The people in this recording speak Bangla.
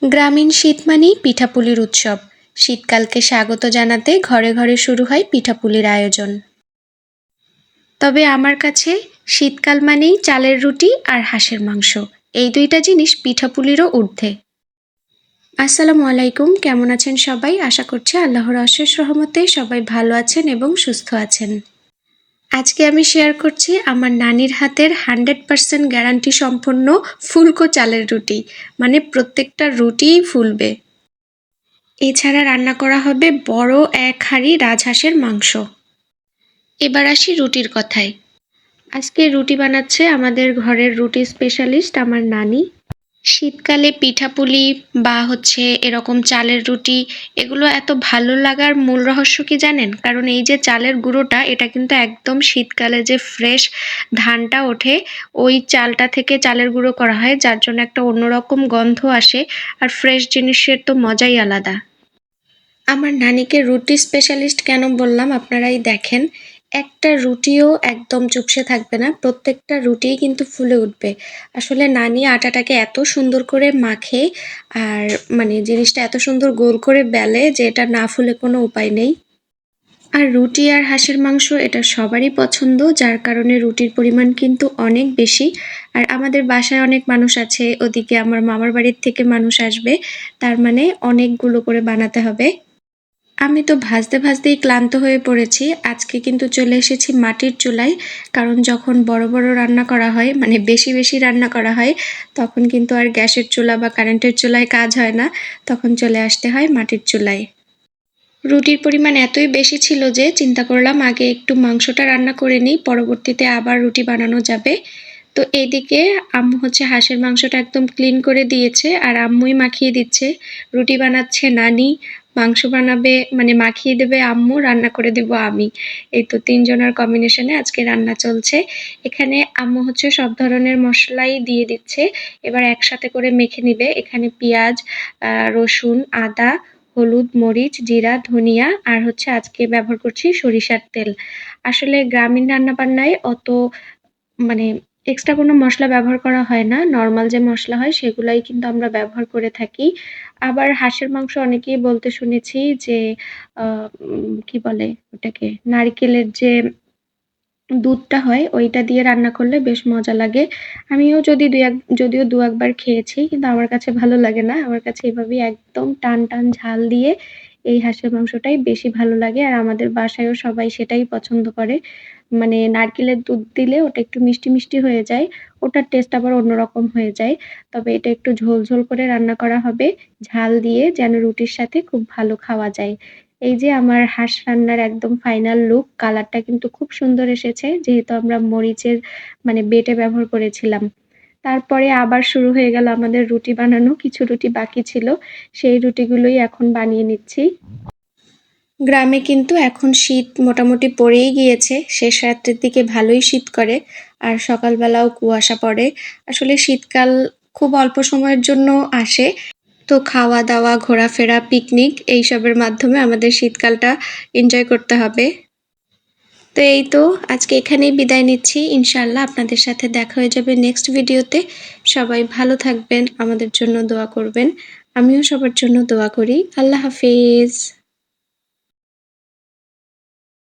গ্রামীণ শীত মানেই পিঠাপুলির উৎসব। শীতকালকে স্বাগত জানাতে ঘরে ঘরে শুরু হয় পিঠাপুলির আয়োজন। তবে আমার কাছে শীতকাল মানেই চালের রুটি আর হাঁসের মাংস। এই দুইটা জিনিস পিঠাপুলিরও ঊর্ধ্বে। আসসালামু আলাইকুম, কেমন আছেন সবাই? আশা করছি আল্লাহর অশেষ রহমতে সবাই ভালো আছেন এবং সুস্থ আছেন। আজকে আমি শেয়ার করছি আমার নানির হাতের 100% গ্যারান্টি সম্পন্ন ফুলকো চালের রুটি। মানে প্রত্যেকটা রুটিই ফুলবে। এছাড়া রান্না করা হবে বড় এক হাঁড়ি রাজহাঁসের মাংস। এবার আসি রুটির কথায়। আজকে রুটি বানাচ্ছে আমাদের ঘরের রুটি স্পেশালিস্ট আমার নানি। শীতকালে পিঠাপুলি বা এরকম চালের রুটি, এগুলো এত ভালো লাগার মূল রহস্য কি জানেন? কারণ এই যে চালের গুঁড়োটা, এটা কিন্তু একদম শীতকালে যে ফ্রেশ ধানটা ওঠে, ওই চালটা থেকে চালের গুঁড়ো করা হয়, যার জন্য একটা অন্যরকম গন্ধ আসে। আর ফ্রেশ জিনিসের তো মজাই আলাদা। আমার নানিকে রুটি স্পেশালিস্ট কেন বললাম আপনারাই দেখেন। একটা রুটিও একদম চুপসে থাকবে না, প্রত্যেকটা রুটিই কিন্তু ফুলে উঠবে। আসলে নানি আটাটাকে এত সুন্দর করে মাখে, আর জিনিসটা এত সুন্দর গোল করে বেলে যে এটা না ফুলে কোনো উপায় নেই। আর রুটি আর হাঁসের মাংস এটা সবারই পছন্দ, যার কারণে রুটির পরিমাণ কিন্তু অনেক বেশি। আর আমাদের বাসায় অনেক মানুষ আছে, ওদিকে আমার মামার বাড়ির থেকে মানুষ আসবে, তার মানে অনেকগুলো করে বানাতে হবে। আমি তো ভাজতে ভাজতেই ক্লান্ত হয়ে পড়েছি। আজকে কিন্তু চলে এসেছি মাটির চুলায়। কারণ যখন বড় বড় রান্না করা হয়, বেশি বেশি রান্না করা হয়, তখন কিন্তু আর গ্যাসের চুলা বা কারেন্টের চুলায় কাজ হয় না, তখন চলে আসতে হয় মাটির চুলায়। রুটির পরিমাণ এতই বেশি ছিল যে চিন্তা করলাম আগে একটু মাংসটা রান্না করে নিই, পরবর্তীতে আবার রুটি বানানো যাবে। তো এইদিকে আম্মু হাঁসের মাংসটা একদম ক্লিন করে দিয়েছে, আর আম্মুই মাখিয়ে দিচ্ছে। রুটি বানাচ্ছে নানি, মাংস বানাবে মাখিয়ে দেবে আম্মু, রান্না করে দেব আমি। এই তো তিনজনের কম্বিনেশনে আজকে রান্না চলছে। এখানে আম্মু সব ধরনের মশলাই দিয়ে দিচ্ছে, এবার একসাথে করে মেখে নিবে। এখানে পেঁয়াজ, রসুন, আদা, হলুদ, মরিচ, জিরা, ধনিয়া, আর আজকে ব্যবহার করছি সরিষার তেল। আসলে গ্রামীণ রান্নাবান্নায় অত মানে এক্সট্রা কোনো মসলা ব্যবহার করা হয় না। নরমাল যে মসলা হয় সেগুলাই কিন্তু আমরা ব্যবহার করে থাকি। আবার হাঁসের মাংস অনেকেই বলতে শুনেছি যে কি বলে ওটাকে? নারিকেলের যে দুধটা হয় ওইটা দিয়ে রান্না করলে বেশ মজা লাগে। আমিও যদিও ২-১ বার খেয়েছি, কিন্তু আমার কাছে ভালো লাগে না। আমার কাছে এভাবেই একদম টান, টান ঝাল দিয়ে এই হাঁসের মাংসটাই বেশি ভালো লাগে। আর আমাদের বাসায়ও সবাই সেটাই পছন্দ করে। নারকেলের দুধ দিলে ওটা একটু মিষ্টি, মিষ্টি হয়ে যায়। ওটার টেস্ট আবার অন্যরকম হয়ে যায়। তবে এটা একটু ঝোল, ঝোল করে রান্না করা হবে, ঝাল দিয়ে, যেন রুটির সাথে খুব ভালো খাওয়া যায়। এই যে আমার হাঁস রান্নার একদম ফাইনাল লুক, কালারটা কিন্তু খুব সুন্দর এসেছে, যেহেতু আমরা মরিচের বেটে ব্যবহার করেছিলাম। তারপরে আবার শুরু হয়ে গেল আমাদের রুটি বানানো। কিছু রুটি বাকি ছিল, সেই রুটিগুলোই এখন বানিয়ে নিচ্ছি। গ্রামে কিন্তু এখন শীত মোটামুটি পড়েই গিয়েছে, শেষ রাত্রের দিকে ভালোই শীত করে, আর সকালবেলাও কুয়াশা পড়ে। আসলে শীতকাল খুব অল্প সময়ের জন্য আসে, তো খাওয়া দাওয়া, ঘোরাফেরা, পিকনিক এইসবের মাধ্যমে আমাদের শীতকালটা এনজয় করতে হবে। তো এই তো আজকে এখানেই বিদায় নিচ্ছি। ইনশাআল্লাহ আপনাদের সাথে দেখা হয়ে যাবে নেক্সট ভিডিওতে। সবাই ভালো থাকবেন, আমাদের জন্য দোয়া করবেন। আমিও সবার জন্য দোয়া করি। আল্লাহ হাফেজ।